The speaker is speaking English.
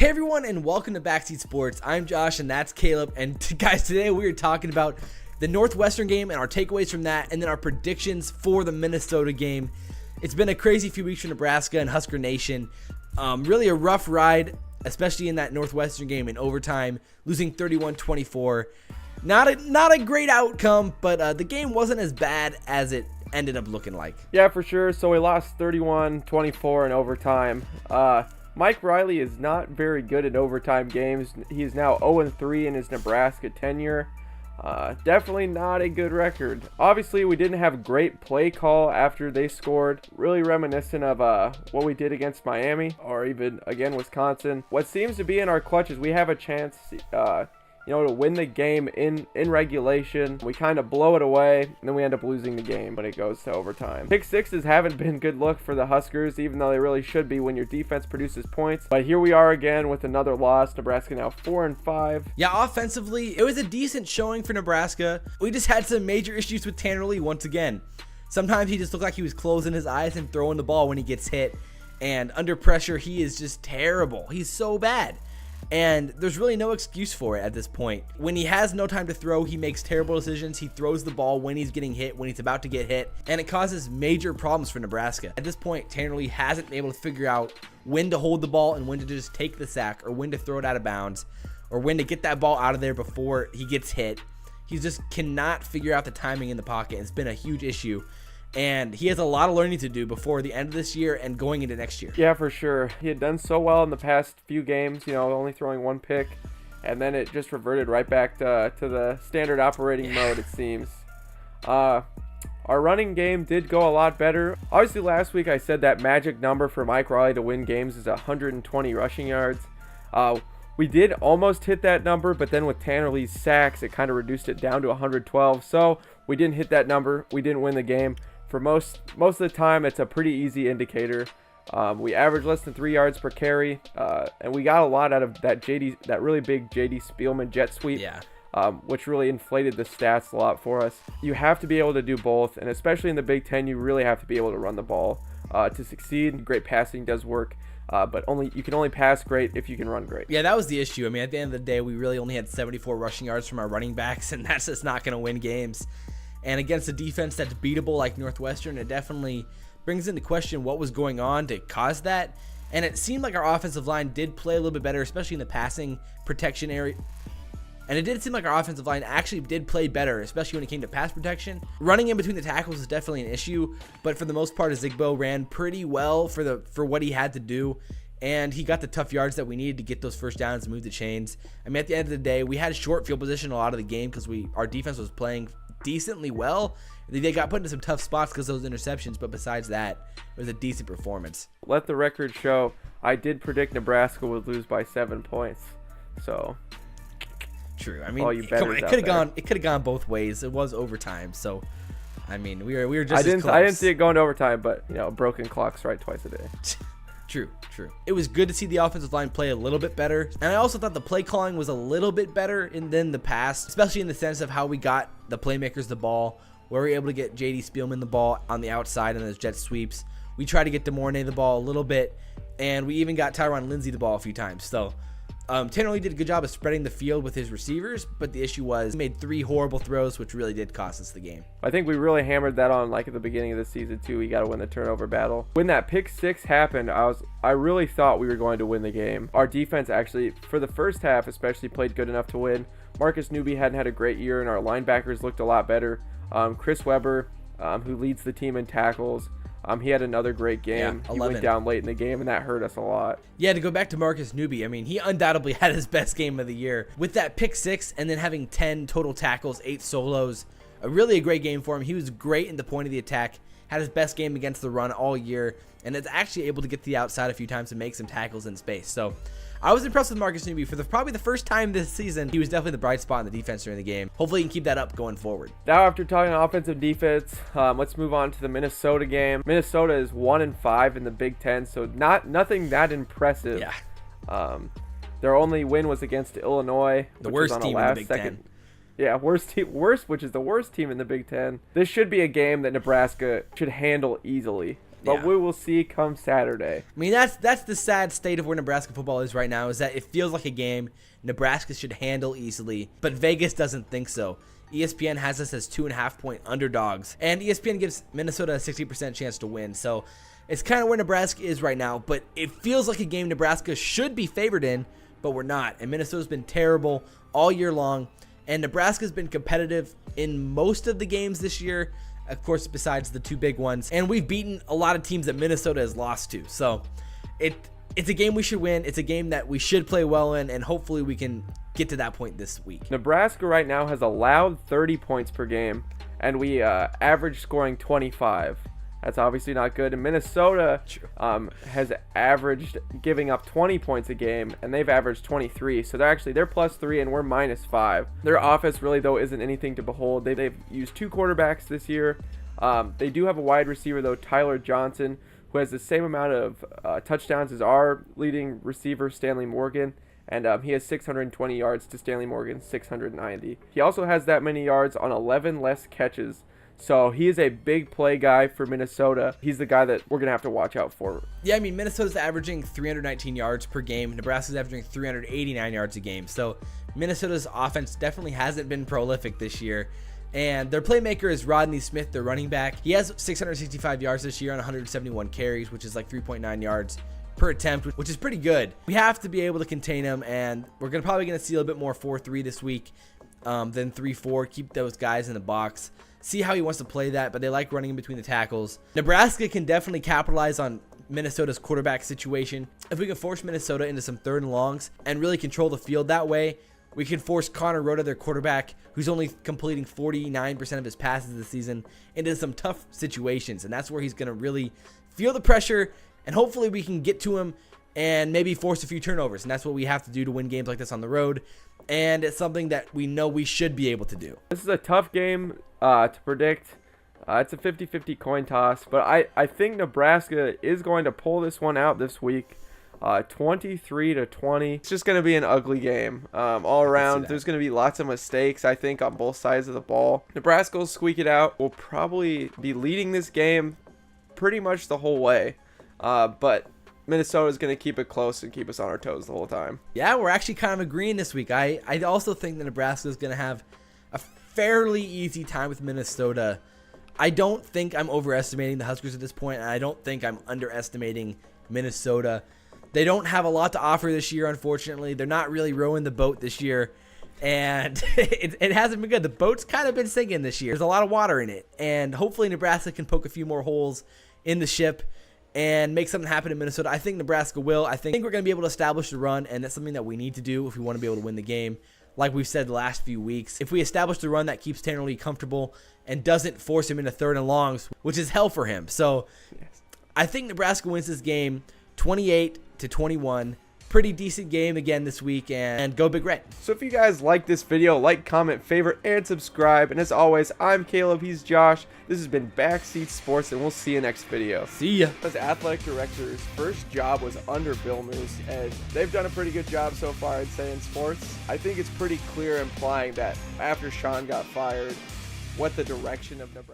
Hey everyone, and welcome to Backseat Sports. I'm Josh and that's Caleb, and guys, today we are talking about the Northwestern game and our takeaways from that, and then our predictions for the Minnesota game. It's been a crazy few weeks for Nebraska and Husker Nation. Really a rough ride, especially in that Northwestern game in overtime, losing 31-24. Not a great outcome, but the game wasn't as bad as it ended up looking like. Yeah, for sure. So we lost 31-24 in overtime. Mike Riley is not very good at overtime games. He is now 0-3 in his Nebraska tenure. Definitely not a good record. Obviously, we didn't have a great play call after they scored. Really reminiscent of what we did against Miami or even, again, Wisconsin. What seems to be in our clutch is we have a chance to win the game in regulation. We kind of blow it away, and then we end up losing the game when it goes to overtime. Pick sixes haven't been good luck for the Huskers, even though they really should be when your defense produces points. But here we are again with another loss. Nebraska now 4-5. Yeah, offensively, it was a decent showing for Nebraska. We just had some major issues with Tanner Lee once again. Sometimes he just looked like he was closing his eyes and throwing the ball when he gets hit. And under pressure, he is just terrible. He's so bad. And there's really no excuse for it at this point. When he has no time to throw, he makes terrible decisions. He throws the ball when he's getting hit, when he's about to get hit, and it causes major problems for Nebraska. At this point, Tanner Lee hasn't been able to figure out when to hold the ball and when to just take the sack, or when to throw it out of bounds, or when to get that ball out of there before he gets hit. He just cannot figure out the timing in the pocket. It's been a huge issue. And he has a lot of learning to do before the end of this year and going into next year. Yeah, for sure. He had done so well in the past few games, only throwing one pick. And then it just reverted right back to the standard operating mode, it seems. Our running game did go a lot better. Obviously, last week I said that magic number for Mike Riley to win games is 120 rushing yards. We did almost hit that number, but then with Tanner Lee's sacks, it kind of reduced it down to 112. So we didn't hit that number. We didn't win the game. For most of the time, it's a pretty easy indicator. We averaged less than 3 yards per carry, and we got a lot out of that really big JD Spielman jet sweep, which really inflated the stats a lot for us. You have to be able to do both, and especially in the Big Ten, you really have to be able to run the ball to succeed. Great passing does work, but you can only pass great if you can run great. Yeah, that was the issue. I mean, at the end of the day, we really only had 74 rushing yards from our running backs, and that's just not going to win games. And against a defense that's beatable like Northwestern, it definitely brings into question what was going on to cause that. And it seemed like our offensive line did play a little bit better, especially in the passing protection area. And it did seem like our offensive line actually did play better, especially when it came to pass protection. Running in between the tackles is definitely an issue, but for the most part, Zigbo ran pretty well for what he had to do. And he got the tough yards that we needed to get those first downs and move the chains. I mean, at the end of the day, we had short field position a lot of the game because our defense was playing decently well. They got put into some tough spots because of those interceptions, but besides that, it was a decent performance. Let the record show, I did predict Nebraska would lose by 7 points. So true. I mean, it could have gone both ways. It was overtime, so I mean, we were just as close. I didn't see it going to overtime, but broken clock's right twice a day. True. It was good to see the offensive line play a little bit better. And I also thought the play calling was a little bit better than the past, especially in the sense of how we got the playmakers the ball, where we were able to get JD Spielman the ball on the outside on those jet sweeps. We tried to get DeMornay the ball a little bit, and we even got Tyron Lindsey the ball a few times. So Tanner Lee did a good job of spreading the field with his receivers, but the issue was he made 3 horrible throws, which really did cost us the game. I think we really hammered that on at the beginning of the season too. We got to win the turnover battle. When that pick 6 happened, I really thought we were going to win the game. Our defense actually, for the first half especially, played good enough to win. Marcus Newby hadn't had a great year, and our linebackers looked a lot better. Chris Webber, who leads the team in tackles, he had another great game. Yeah, he went down late in the game, and that hurt us a lot. Yeah, to go back to Marcus Newby, I mean, he undoubtedly had his best game of the year. With that pick 6 and then having 10 total tackles, 8 solos, really a great game for him. He was great in the point of the attack, had his best game against the run all year, and is actually able to get to the outside a few times and make some tackles in space. So I was impressed with Marcus Newby. For probably the first time this season, he was definitely the bright spot in the defense during the game. Hopefully he can keep that up going forward. Now, after talking offensive defense, let's move on to the Minnesota game. Minnesota is 1-5 in the Big Ten, so nothing that impressive. Yeah. Their only win was against Illinois, the worst team in the Big Ten. Yeah, which is the worst team in the Big Ten. This should be a game that Nebraska should handle easily. but Yeah. we will see come Saturday. I mean, that's the sad state of where Nebraska football is right now, is that it feels like a game Nebraska should handle easily, but Vegas doesn't think so. ESPN has us as 2.5-point underdogs, and ESPN gives Minnesota a 60% chance to win. So it's kind of where Nebraska is right now, but it feels like a game Nebraska should be favored in, but we're not. And Minnesota's been terrible all year long, and Nebraska's been competitive in most of the games this year, of course, besides the two big ones. And we've beaten a lot of teams that Minnesota has lost to. So it's a game we should win. It's a game that we should play well in, and hopefully we can get to that point this week. Nebraska right now has allowed 30 points per game, and we average scoring 25. That's obviously not good. And Minnesota has averaged giving up 20 points a game, and they've averaged 23. So they're +3, and we're -5. Their offense really, though, isn't anything to behold. They've used 2 quarterbacks this year. They do have a wide receiver, though, Tyler Johnson, who has the same amount of touchdowns as our leading receiver, Stanley Morgan. And he has 620 yards to Stanley Morgan's 690. He also has that many yards on 11 less catches. So he is a big play guy for Minnesota. He's the guy that we're going to have to watch out for. Yeah, I mean, Minnesota's averaging 319 yards per game. Nebraska's averaging 389 yards a game. So Minnesota's offense definitely hasn't been prolific this year. And their playmaker is Rodney Smith, their running back. He has 665 yards this year on 171 carries, which is like 3.9 yards per attempt, which is pretty good. We have to be able to contain him, and we're probably going to see a little bit more 4-3 this week than 3-4. Keep those guys in the box. See how he wants to play that, but they like running in between the tackles. Nebraska can definitely capitalize on Minnesota's quarterback situation. If we can force Minnesota into some 3rd and longs and really control the field that way, we can force Connor Rhoda, their quarterback, who's only completing 49% of his passes this season, into some tough situations. And that's where he's going to really feel the pressure, and hopefully we can get to him and maybe force a few turnovers. And that's what we have to do to win games like this on the road. And it's something that we know we should be able to do. This is a tough game to predict. It's a 50-50 coin toss, but I think Nebraska is going to pull this one out this week. 23-20. It's just going to be an ugly game all around. There's going to be lots of mistakes, I think, on both sides of the ball. Nebraska will squeak it out. We'll probably be leading this game pretty much the whole way, but Minnesota is going to keep it close and keep us on our toes the whole time. Yeah, we're actually kind of agreeing this week. I also think that Nebraska is going to have a fairly easy time with Minnesota. I don't think I'm overestimating the Huskers at this point, and I don't think I'm underestimating Minnesota. They don't have a lot to offer this year, unfortunately. They're not really rowing the boat this year, and it hasn't been good. The boat's kind of been sinking this year. There's a lot of water in it, and hopefully Nebraska can poke a few more holes in the ship and make something happen in Minnesota. I think Nebraska will. I think we're going to be able to establish the run, and that's something that we need to do if we want to be able to win the game. Like we've said the last few weeks, if we establish the run that keeps Tanner Lee comfortable and doesn't force him into 3rd and longs, which is hell for him. So I think Nebraska wins this game 28-21. Pretty decent game again this week, and go Big Red. So if you guys like this video, like, comment, favorite, and subscribe. And as always, I'm Caleb, he's Josh. This has been Backseat Sports, and we'll see you next video. See ya. As athletic director's first job was under Bill Moose, and they've done a pretty good job so far, I'd say, in sports. I think it's pretty clear implying that after Sean got fired, what the direction of Nebraska